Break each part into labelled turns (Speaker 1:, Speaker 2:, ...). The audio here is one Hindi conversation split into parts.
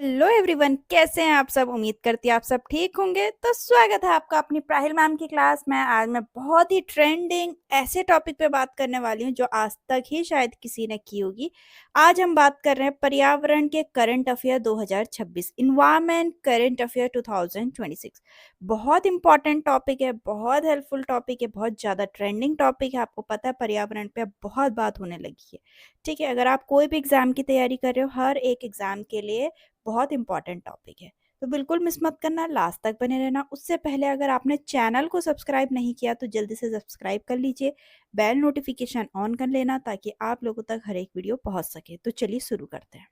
Speaker 1: हेलो एवरीवन, कैसे हैं आप सब। उम्मीद करती है आप सब ठीक होंगे। तो स्वागत है आपका अपनी प्राहिल मैम की क्लास में। आज मैं बहुत ही ट्रेंडिंग ऐसे टॉपिक पे बात करने वाली हूँ जो आज तक ही शायद किसी ने की होगी। आज हम बात कर रहे हैं पर्यावरण के current affair 2026, environment current affair 2026। बहुत इंपॉर्टेंट टॉपिक है, बहुत हेल्पफुल टॉपिक है, बहुत ज़्यादा ट्रेंडिंग टॉपिक है। आपको पता है पर्यावरण पे अब बहुत बात होने लगी है। ठीक है, अगर आप कोई भी एग्जाम की तैयारी कर रहे हो, हर एक एग्जाम के लिए बहुत इंपॉर्टेंट टॉपिक है। तो बिल्कुल मिस मत करना, लास्ट तक बने रहना। उससे पहले अगर आपने चैनल को सब्सक्राइब नहीं किया तो जल्दी से सब्सक्राइब कर लीजिए, बेल नोटिफिकेशन ऑन कर लेना ताकि आप लोगों तक हर एक वीडियो पहुंच सके। तो चलिए शुरू करते हैं।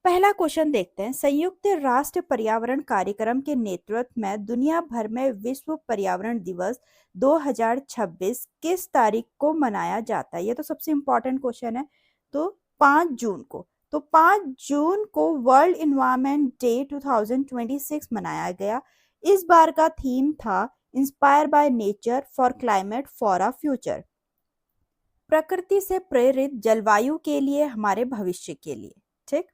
Speaker 1: पहला क्वेश्चन देखते हैं। संयुक्त राष्ट्र पर्यावरण कार्यक्रम के नेतृत्व में दुनिया भर में विश्व पर्यावरण दिवस 2026 किस तारीख को मनाया जाता है? ये तो सबसे इम्पोर्टेंट क्वेश्चन है। तो 5 जून को। तो 5 जून को वर्ल्ड इन्वायरमेंट डे 2026 मनाया गया। इस बार का थीम था inspire by nature for climate for a future. प्रकृति से प्रेरित जलवायु के लिए, हमारे भविष्य के लिए। ठीक।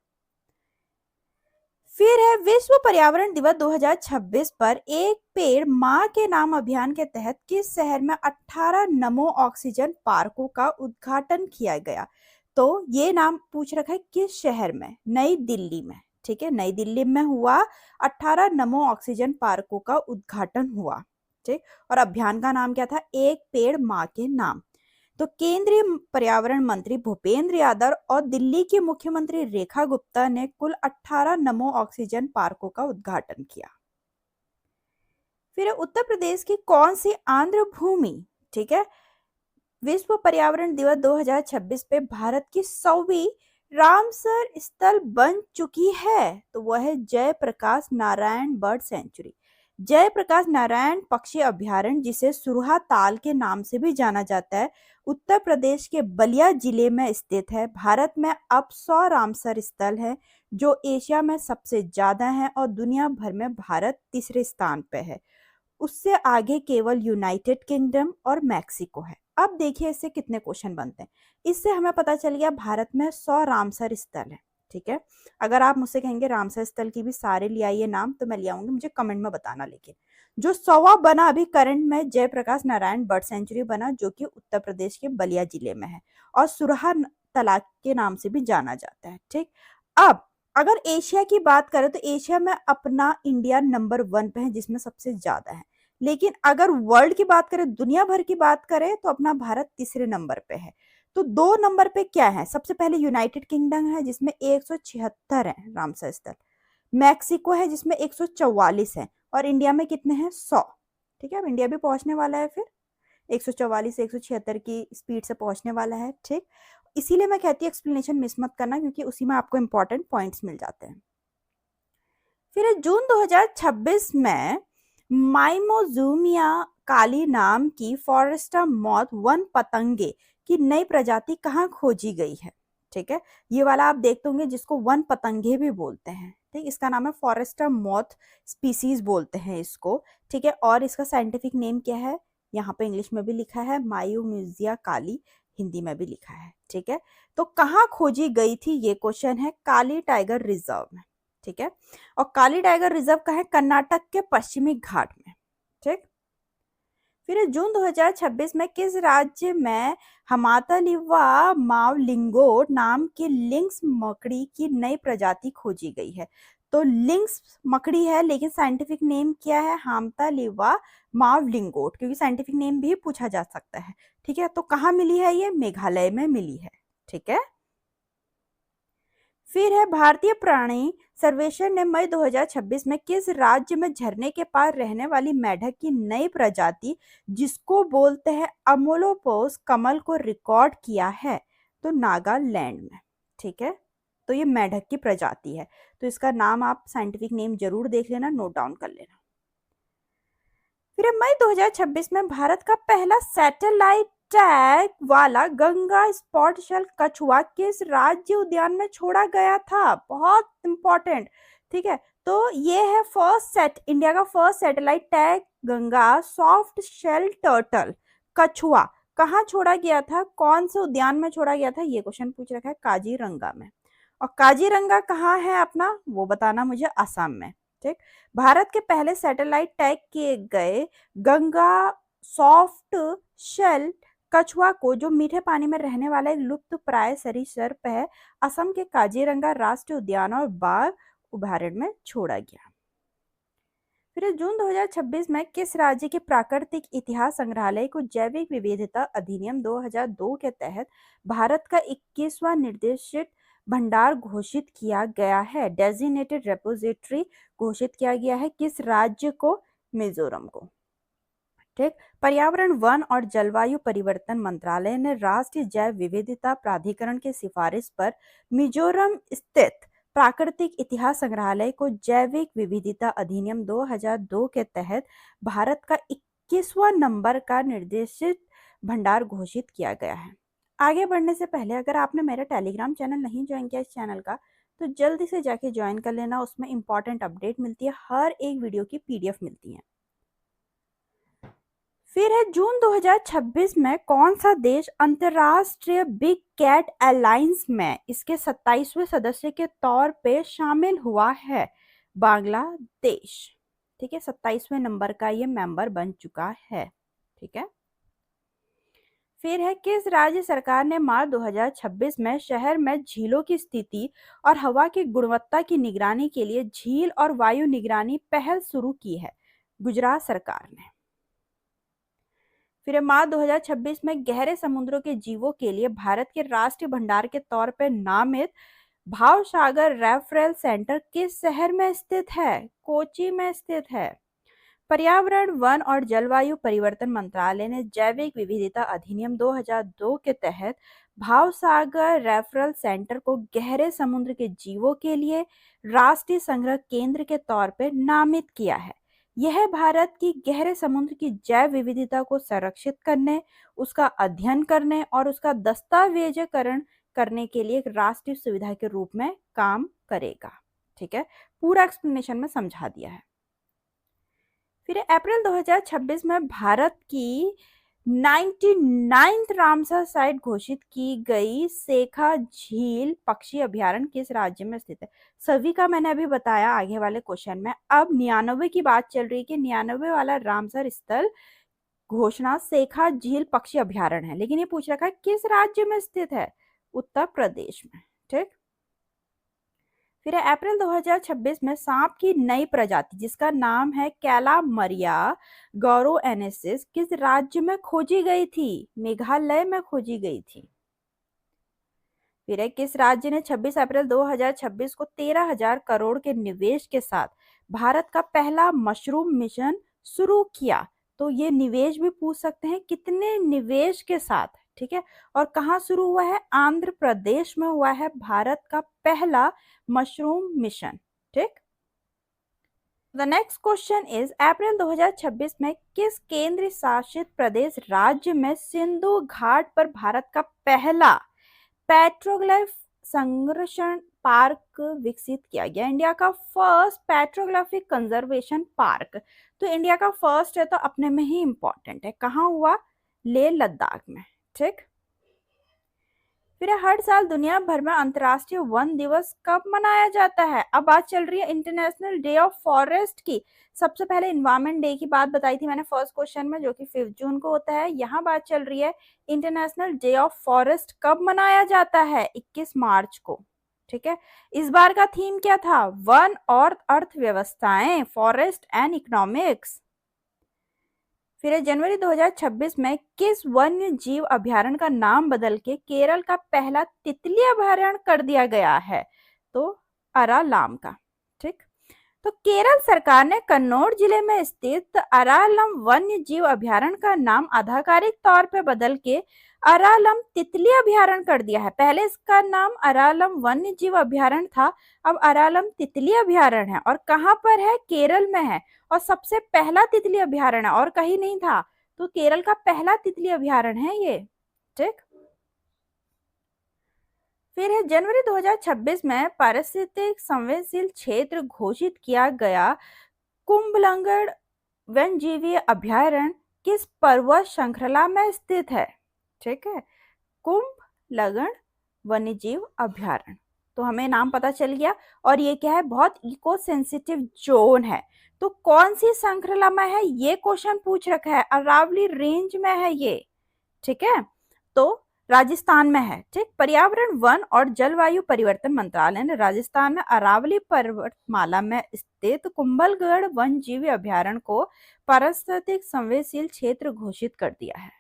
Speaker 1: फिर है विश्व पर्यावरण दिवस 2026 पर एक पेड़ माँ के नाम अभियान के तहत किस शहर में 18 नमो ऑक्सीजन पार्कों का उद्घाटन किया गया? तो ये नाम पूछ रखा है किस शहर में? नई दिल्ली में। ठीक है, नई दिल्ली में हुआ 18 नमो ऑक्सीजन पार्कों का उद्घाटन हुआ। ठीक। और अभियान का नाम क्या था? एक पेड़ माँ के नाम। तो केंद्रीय पर्यावरण मंत्री भूपेंद्र यादव और दिल्ली की मुख्यमंत्री रेखा गुप्ता ने कुल 18 नमो ऑक्सीजन पार्कों का उद्घाटन किया। फिर उत्तर प्रदेश की कौन सी आंध्र भूमि, ठीक है, विश्व पर्यावरण दिवस 2026 पे भारत की 100वीं रामसर स्थल बन चुकी है? तो वह है जयप्रकाश नारायण बर्ड सेंचुरी। जयप्रकाश नारायण पक्षी अभयारण्य, जिसे सुरहा ताल के नाम से भी जाना जाता है, उत्तर प्रदेश के बलिया जिले में स्थित है। भारत में अब 100 रामसर स्थल है जो एशिया में सबसे ज्यादा है और दुनिया भर में भारत तीसरे स्थान पे है। उससे आगे केवल यूनाइटेड किंगडम और मैक्सिको है। अब देखिए इससे कितने क्वेश्चन बनते हैं। इससे हमें पता चल गया भारत में 100 रामसर स्थल है। ठीक है, अगर आप मुझसे कहेंगे रामसर स्थल की भी सारे ले आइए नाम, तो मैं ले आऊंगी, मुझे कमेंट में बताना। लेकिन जो 100वां बना अभी करंट में, जयप्रकाश नारायण बर्ड सेंचुरी बना, जो कि उत्तर प्रदेश के बलिया जिले में है और सुरहा तालाब के नाम से भी जाना जाता है। ठीक। अब अगर एशिया की बात करें तो एशिया में अपना इंडिया नंबर 1 पे है, जिसमें सबसे ज्यादा है। लेकिन अगर वर्ल्ड की बात करें, दुनिया भर की बात करें, तो अपना भारत तीसरे नंबर पे है। तो 2 नंबर पे क्या है? सबसे पहले यूनाइटेड किंगडम है जिसमें 176 है रामसर स्थल। मैक्सिको है जिसमें 144 है और इंडिया में कितने हैं? 100। ठीक है, अब इंडिया भी पहुंचने वाला है फिर 144 से 176 की स्पीड से पहुंचने वाला है। ठीक। इसीलिए मैं कहती हूँ एक्सप्लेनेशन मिस मत करना, क्योंकि उसी में आपको इंपॉर्टेंट पॉइंट्स मिल जाते हैं। फिर जून 2026 में माइमोजूमिया काली नाम की फॉरेस्टा मॉथ वन पतंगे की नई प्रजाति कहाँ खोजी गई है? ठीक है, ये वाला आप देखते होंगे जिसको वन पतंगे भी बोलते हैं। ठीक, इसका नाम है फॉरेस्टा मॉथ स्पीसीज बोलते हैं इसको। ठीक है, और इसका साइंटिफिक नेम क्या है? यहाँ पे इंग्लिश में भी लिखा है मायोम्यूजिया काली, हिंदी में भी लिखा है। ठीक है, तो कहाँ खोजी गई थी ये क्वेश्चन है? काली टाइगर रिजर्व में। ठीक है, और काली टाइगर रिजर्व का है कर्नाटक के पश्चिमी घाट में। ठीक। फिर जून 2026 में किस राज्य में हमातलिवा मावलिंगो नाम की लिंक्स मकड़ी की नई प्रजाति खोजी गई है? तो लिंक्स मकड़ी है, लेकिन साइंटिफिक नेम क्या है? हामतालिवा मावलिंगोट, क्योंकि साइंटिफिक नेम भी पूछा जा सकता है। ठीक है, तो कहाँ मिली है? ये मेघालय में मिली है। ठीक है। फिर है भारतीय प्राणी सर्वेक्षण ने मई 2026 में किस राज्य में झरने के पार रहने वाली मेढक की नई प्रजाति, जिसको बोलते हैं अमोलोपोस कमल, को रिकॉर्ड किया है? तो नागालैंड में। ठीक है, तो ये मेढक की प्रजाति है। तो इसका नाम आप साइंटिफिक नेम जरूर देख लेना, नोट डाउन कर लेना। फिर मई 2026 में भारत का पहला सैटेलाइट टैग वाला गंगा स्पॉट शेल कछुआ किस राज्य उद्यान में छोड़ा गया था? बहुत इंपॉर्टेंट। ठीक है, तो ये है इंडिया का first satellite tag Ganga soft shell turtle कछुआ। कहाँ छोड़ा गया था? कौन से उद्यान में छोड़ा गया था? ये क्वेश्चन पूछ रखा है काजीरंगा में। और काजीरंगा कहाँ है अपना, वो बताना मुझे, असम में। ठीक। भारत के पहले सैटेलाइट टैग किए गए गंगा सॉफ्ट शेल कछुआ को, जो मीठे पानी में रहने वाला एक लुप्त प्राय सरीसृप है, असम के काजीरंगा राष्ट्रीय उद्यान और बाघ अभयारण्य में छोड़ा गया। फिर जून 2026 में किस राज्य के प्राकृतिक इतिहास संग्रहालय को जैविक विविधता अधिनियम 2002 के तहत भारत का 21वां निर्देशित भंडार घोषित किया गया है? डेजिग्नेटेड रेपोजिटरी घोषित किया गया है किस राज्य को? मिजोरम को। ठीक। पर्यावरण, वन और जलवायु परिवर्तन मंत्रालय ने राष्ट्रीय जैव विविधता प्राधिकरण की सिफारिश पर मिजोरम स्थित प्राकृतिक इतिहास संग्रहालय को जैविक विविधता अधिनियम 2002 के तहत भारत का 21वां नंबर का निर्देशित भंडार घोषित किया गया है। आगे बढ़ने से पहले अगर आपने मेरा टेलीग्राम चैनल नहीं ज्वाइन किया इस चैनल का, तो जल्दी से जाके ज्वाइन कर लेना। उसमें इंपॉर्टेंट अपडेट मिलती है, हर एक वीडियो की PDF मिलती है। फिर है जून 2026 में कौन सा देश अंतरराष्ट्रीय बिग कैट अलायंस में इसके 27वें सदस्य के तौर पे शामिल हुआ है? बांग्लादेश। ठीक है, 27वें नंबर का ये मेंबर बन चुका है। ठीक है। फिर है किस राज्य सरकार ने मार्च 2026 में शहर में झीलों की स्थिति और हवा की गुणवत्ता की निगरानी के लिए झील और वायु निगरानी पहल शुरू की है? गुजरात सरकार ने। फिर मार्च 2026 में गहरे समुद्रों के जीवों के लिए भारत के राष्ट्रीय भंडार के तौर पर नामित भावसागर रेफरल सेंटर किस शहर में स्थित है? कोची में स्थित है। पर्यावरण, वन और जलवायु परिवर्तन मंत्रालय ने जैविक विविधता अधिनियम 2002 के तहत भावसागर रेफरल सेंटर को गहरे समुद्र के जीवों के लिए राष्ट्रीय संग्रह केंद्र के तौर पर नामित किया है। यह भारत की गहरे समुद्र की जैव विविधता को संरक्षित करने, उसका अध्ययन करने और उसका दस्तावेजीकरण करने के लिए एक राष्ट्रीय सुविधा के रूप में काम करेगा। ठीक है, पूरा एक्सप्लेनेशन में समझा दिया है। फिर अप्रैल 2026 में भारत की 99th रामसर साइट घोषित की गई शेखा झील पक्षी अभयारण्य किस राज्य में स्थित है? सभी का मैंने अभी बताया आगे वाले क्वेश्चन में। अब 99 की बात चल रही है कि 99 वाला रामसर स्थल घोषणा शेखा झील पक्षी अभयारण्य है, लेकिन ये पूछ रखा है किस राज्य में स्थित है? उत्तर प्रदेश में। ठीक। फिर अप्रैल 2026 में सांप की नई प्रजाति जिसका नाम है कैलामरिया गौरोएनेसिस किस राज्य में खोजी गई थी? मेघालय में खोजी गई थी। फिर किस राज्य ने 26 अप्रैल 2026 को 13,000 करोड़ के निवेश के साथ भारत का पहला मशरूम मिशन शुरू किया? तो ये निवेश भी पूछ सकते हैं, कितने निवेश के साथ। ठीक है, और कहाँ शुरू हुआ है? आंध्र प्रदेश में हुआ है भारत का पहला मशरूम मिशन। ठीक। द नेक्स्ट क्वेश्चन इज अप्रैल 2026 में किस केंद्र शासित प्रदेश राज्य में सिंधु घाट पर भारत का पहला पेट्रोग्लिफ संरक्षण पार्क विकसित किया गया? इंडिया का फर्स्ट पेट्रोग्राफिक कंजर्वेशन पार्क। तो इंडिया का फर्स्ट है तो अपने में ही इंपॉर्टेंट है। कहाँ हुआ? लेह लद्दाख में। ठीक। फिर हर साल दुनिया भर में अंतर्राष्ट्रीय वन दिवस कब मनाया जाता है? अब बात चल रही है इंटरनेशनल डे ऑफ फॉरेस्ट की। सबसे पहले एनवायरमेंट डे की बात बताई थी मैंने फर्स्ट क्वेश्चन में, जो कि 5 जून को होता है। यहाँ बात चल रही है इंटरनेशनल डे ऑफ फॉरेस्ट कब मनाया जाता है? 21 मार्च को। ठीक है, इस बार का थीम क्या था? वन और अर्थव्यवस्थाएं, फॉरेस्ट एंड इकोनॉमिक्स। फिर जनवरी 2026 में किस वन्य जीव अभयारण्य का नाम बदल के केरल का पहला तितली अभयारण्य कर दिया गया है? तो अरालाम का। ठीक। तो केरल सरकार ने कन्नौज जिले में स्थित अरालम वन्य जीव अभयारण्य का नाम आधिकारिक तौर पर बदल के अरालम तितली अभयारण्य कर दिया है। पहले इसका नाम अरालम वन्य जीव अभयारण्य था, अब अरालम तितली अभयारण्य है। और कहाँ पर है? केरल में है। और सबसे पहला तितली अभयारण्य और कहीं नहीं था, तो केरल का पहला तितली अभयारण्य है ये। ठीक। फिर है जनवरी 2026 में पारिस्थितिक संवेदनशील क्षेत्र घोषित किया गया कुंभलगढ़ वन्यजीव अभयारण्य किस पर्वत श्रृंखला में स्थित है? ठीक है, कुंभलगढ़ वन्यजीव अभयारण्य। तो हमें नाम पता चल गया। और ये क्या है, बहुत इको सेंसिटिव जोन है। तो कौन सी श्रृंखला में है, ये क्वेश्चन पूछ रखा है। अरावली रेंज में है ये, ठीक है, तो राजस्थान में है। ठीक, पर्यावरण वन और जलवायु परिवर्तन मंत्रालय ने राजस्थान में अरावली पर्वतमाला में स्थित कुंभलगढ़ वन जीव अभ्यारण्य को पारिस्थितिक संवेदनशील क्षेत्र घोषित कर दिया है।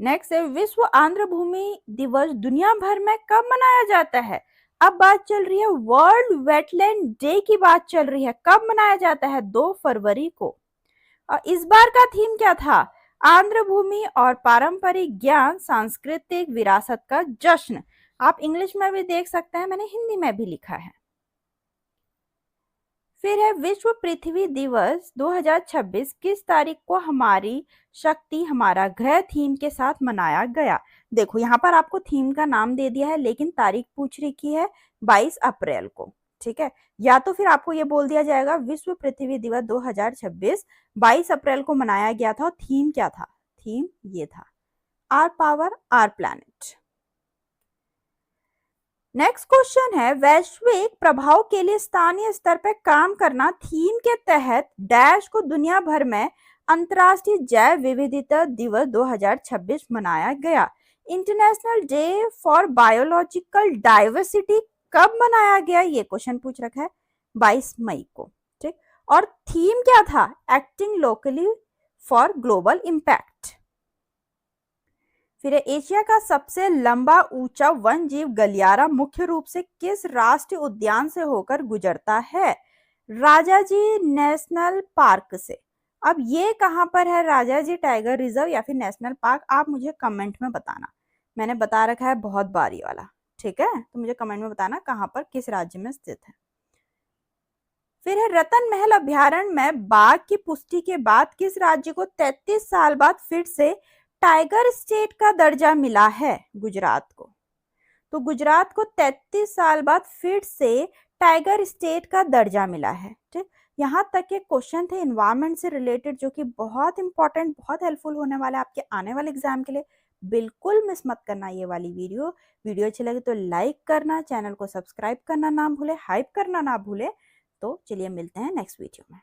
Speaker 1: नेक्स्ट है, विश्व आर्द्र भूमि दिवस दुनिया भर में कब मनाया जाता है। अब बात चल रही है वर्ल्ड वेटलैंड डे की बात चल रही है। कब मनाया जाता है, 2 फरवरी को। और इस बार का थीम क्या था, आर्द्र भूमि और पारंपरिक ज्ञान सांस्कृतिक विरासत का जश्न। आप इंग्लिश में भी देख सकते हैं, मैंने हिंदी में भी लिखा है। फिर है विश्व पृथ्वी दिवस 2026 किस तारीख को हमारी शक्ति हमारा ग्रह थीम के साथ मनाया गया। देखो यहाँ पर आपको थीम का नाम दे दिया है, लेकिन तारीख पूछ रखी है 22 अप्रैल को। ठीक है, या तो फिर आपको ये बोल दिया जाएगा विश्व पृथ्वी दिवस 2026 22 अप्रैल को मनाया गया था। और थीम क्या था, थीम ये था, our power our planet. Next question है, वैश्विक प्रभाव के लिए स्थानीय स्तर पर काम करना थीम के तहत डैश को दुनिया भर में अंतर्राष्ट्रीय जैव विविधता दिवस 2026 मनाया गया। International day for biological diversity कब मनाया गया, ये क्वेश्चन पूछ रखा है 22 मई को। ठीक, और थीम क्या था, acting locally for global impact. फिर एशिया का सबसे लंबा ऊंचा वन जीव गलियारा मुख्य रूप से किस राष्ट्रीय उद्यान से होकर गुजरता है, राजाजी नेशनल पार्क से। अब ये कहां पर है, राजाजी टाइगर रिजर्व या फिर नेशनल पार्क, आप मुझे कमेंट में बताना। मैंने बता रखा है बहुत बारी वाला, ठीक है, तो मुझे कमेंट में बताना कहां पर किस राज्य में स्थित है। फिर है रतन महल अभ्यारण्य में बाघ की पुष्टि के बाद किस राज्य को 33 साल बाद फिर से टाइगर स्टेट का दर्जा मिला है, गुजरात को। तो गुजरात को 33 साल बाद फिर से टाइगर स्टेट का दर्जा मिला है। ठीक, यहाँ तक के क्वेश्चन थे एनवायरनमेंट से रिलेटेड, जो कि बहुत इंपॉर्टेंट, बहुत हेल्पफुल होने वाला है आपके आने वाले एग्जाम के लिए। बिल्कुल मिस मत करना ये वाली वीडियो अच्छी लगे तो लाइक करना, चैनल को सब्सक्राइब करना ना भूले, हाइप करना ना भूले। तो चलिए मिलते हैं नेक्स्ट वीडियो में।